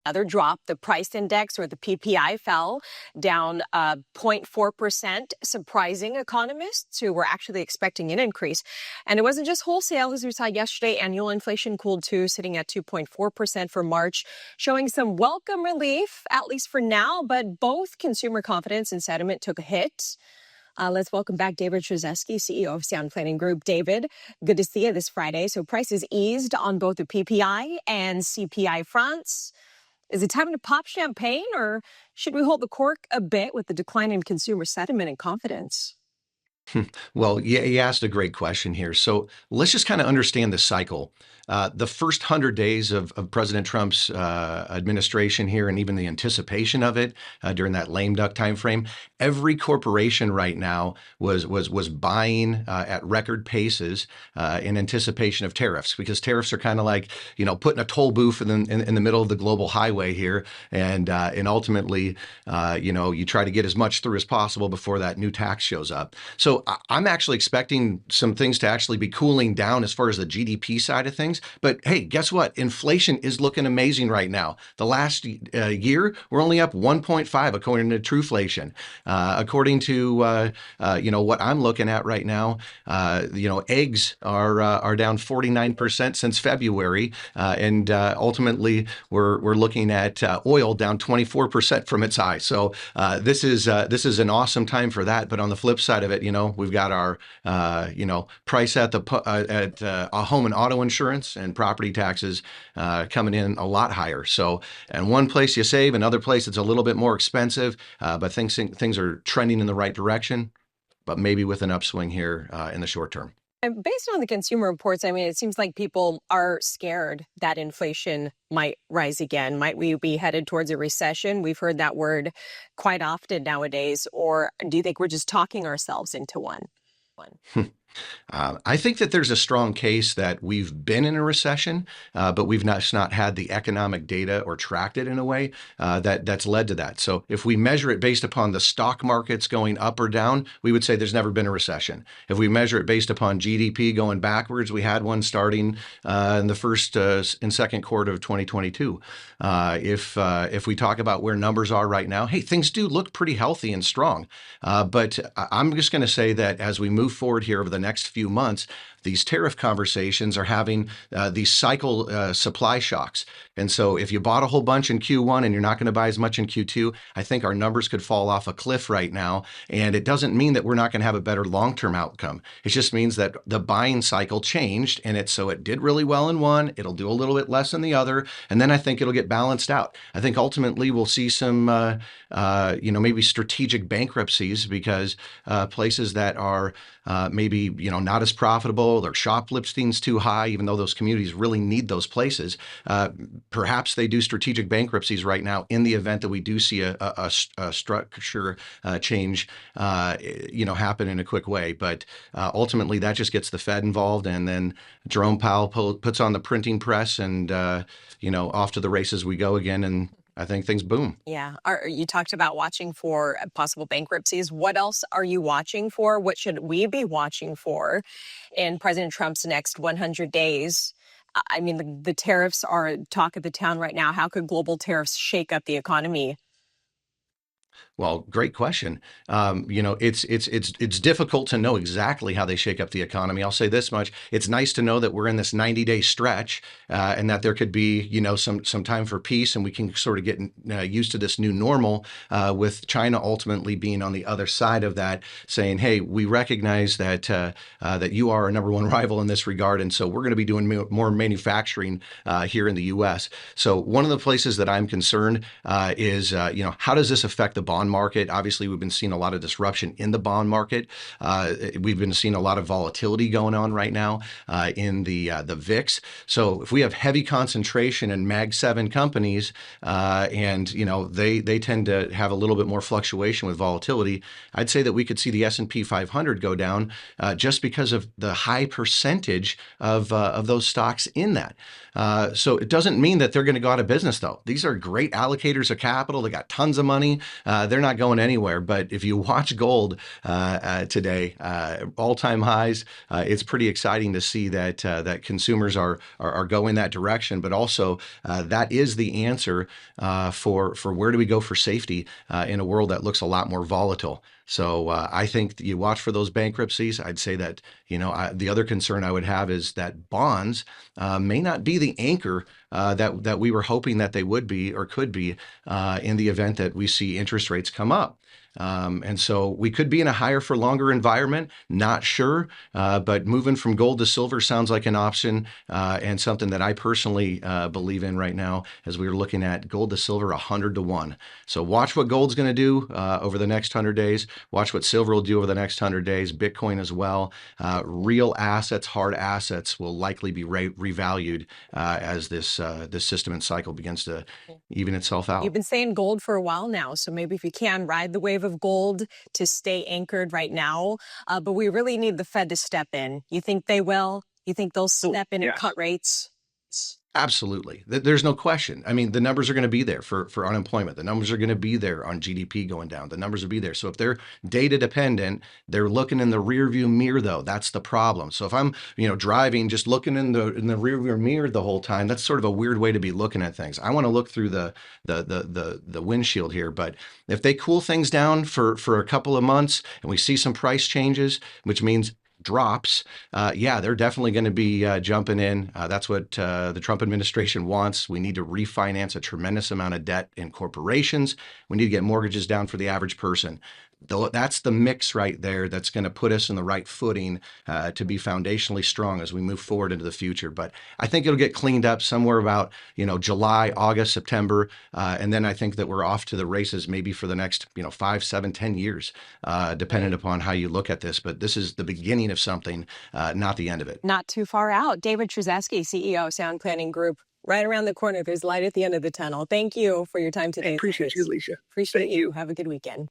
Another drop. The price index, or the PPI, fell down 0.4%, surprising economists who were actually expecting an increase. And it wasn't just wholesale, as we saw yesterday. Annual inflation cooled too, sitting at 2.4% for March, showing some welcome relief, at least for now. But both consumer confidence and sentiment took a hit. Let's welcome back David Stryzewski, CEO of Sound Planning Group. David, good to see you this Friday. So prices eased on both the PPI and CPI fronts. Is it time to pop champagne, or should we hold the cork a bit with the decline in consumer sentiment and confidence? Well, yeah, you asked a great question here. So let's just kind of understand the cycle. The first 100 days of President Trump's administration here, and even the anticipation of it during that lame duck timeframe, every corporation right now was buying at record paces in anticipation of tariffs, because tariffs are kind of like, putting a toll booth in the middle of the global highway here, and ultimately, you try to get as much through as possible before that new tax shows up. So I'm actually expecting some things to actually be cooling down as far as the GDP side of things. But hey, guess what? Inflation is looking amazing right now. The last year, we're only up 1.5 according to Truflation. According to what I'm looking at right now, eggs are down 49% since February, and ultimately we're looking at oil down 24% from its high. So this is an awesome time for that. But on the flip side of it, we've got our price at a home and auto insurance and property taxes coming in a lot higher. So, in one place you save, another place it's a little bit more expensive, but things are trending in the right direction, but maybe with an upswing here in the short term. And based on the consumer reports, it seems like people are scared that inflation might rise again. Might we be headed towards a recession? We've heard that word quite often nowadays. Or do you think we're just talking ourselves into one? I think that there's a strong case that we've been in a recession, but we've not had the economic data or tracked it in a way that's led to that. So if we measure it based upon the stock markets going up or down, we would say there's never been a recession. If we measure it based upon GDP going backwards, we had one starting in the first and second quarter of 2022. If we talk about where numbers are right now, hey, things do look pretty healthy and strong. But I'm just going to say that as we move forward here over the next few months, these tariff conversations are having these cycle supply shocks. And so if you bought a whole bunch in Q1 and you're not going to buy as much in Q2, I think our numbers could fall off a cliff right now. And it doesn't mean that we're not going to have a better long-term outcome. It just means that the buying cycle changed, and it did really well in one. It'll do a little bit less in the other. And then I think it'll get balanced out. I think ultimately we'll see some, maybe strategic bankruptcies, because places that are maybe, not as profitable, their shoplifting's too high, even though those communities really need those places. Perhaps they do strategic bankruptcies right now in the event that we do see a structure change, happen in a quick way. But ultimately, that just gets the Fed involved, and then Jerome Powell puts on the printing press, and off to the races we go again. And I think things boom. Yeah. You talked about watching for possible bankruptcies. What else are you watching for? What should we be watching for in President Trump's next 100 days? The tariffs are talk of the town right now. How could global tariffs shake up the economy? Well, great question. It's difficult to know exactly how they shake up the economy. I'll say this much: it's nice to know that we're in this 90-day stretch, and that there could be, some time for peace, and we can sort of get used to this new normal. With China ultimately being on the other side of that, saying, "Hey, we recognize that that you are our number one rival in this regard, and so we're going to be doing more manufacturing here in the U.S." So one of the places that I'm concerned is, how does this affect the bond market? Obviously, we've been seeing a lot of disruption in the bond market. We've been seeing a lot of volatility going on right now in the VIX. So if we have heavy concentration in Mag 7 companies, and they tend to have a little bit more fluctuation with volatility, I'd say that we could see the S&P 500 go down just because of the high percentage of those stocks in that. So it doesn't mean that they're going to go out of business, though. These are great allocators of capital. They got tons of money. They're they're not going anywhere. But if you watch gold today, all-time highs, it's pretty exciting to see that that consumers are going that direction. But also, that is the answer for where do we go for safety in a world that looks a lot more volatile. So I think you watch for those bankruptcies. I'd say that, the other concern I would have is that bonds may not be the anchor that we were hoping that they would be or could be in the event that we see interest rates come up. And so we could be in a higher for longer environment, not sure, but moving from gold to silver sounds like an option and something that I personally believe in right now as we were looking at gold to silver 100 to 1. So watch what gold's going to do over the next 100 days. Watch what silver will do over the next 100 days, Bitcoin as well. Real assets, hard assets will likely be revalued as this system and cycle begins to even itself out. You've been saying gold for a while now, so maybe if you can, ride the wave of gold to stay anchored right now. But we really need the Fed to step in. You think they will? You think they'll step in and cut rates? Absolutely. There's no question. I mean, the numbers are going to be there for unemployment. The numbers are going to be there on GDP going down. The numbers will be there. So if they're data dependent, they're looking in the rear view mirror, though. That's the problem. So if I'm, driving, just looking in the rear view mirror the whole time, that's sort of a weird way to be looking at things. I want to look through the windshield here. But if they cool things down for a couple of months and we see some price changes, which means drops, they're definitely going to be jumping in. That's what the Trump administration wants. We need to refinance a tremendous amount of debt in corporations. We need to get mortgages down for the average person. That's the mix right there that's going to put us in the right footing to be foundationally strong as we move forward into the future. But I think it'll get cleaned up somewhere about, July, August, September. And then I think that we're off to the races maybe for the next, 5, 7, 10 years, depending upon how you look at this. But this is the beginning of something, not the end of it. Not too far out. David Stryzewski, CEO, Sound Planning Group. Right around the corner. There's light at the end of the tunnel. Thank you for your time today. I appreciate you, Alicia. Appreciate you. Have a good weekend.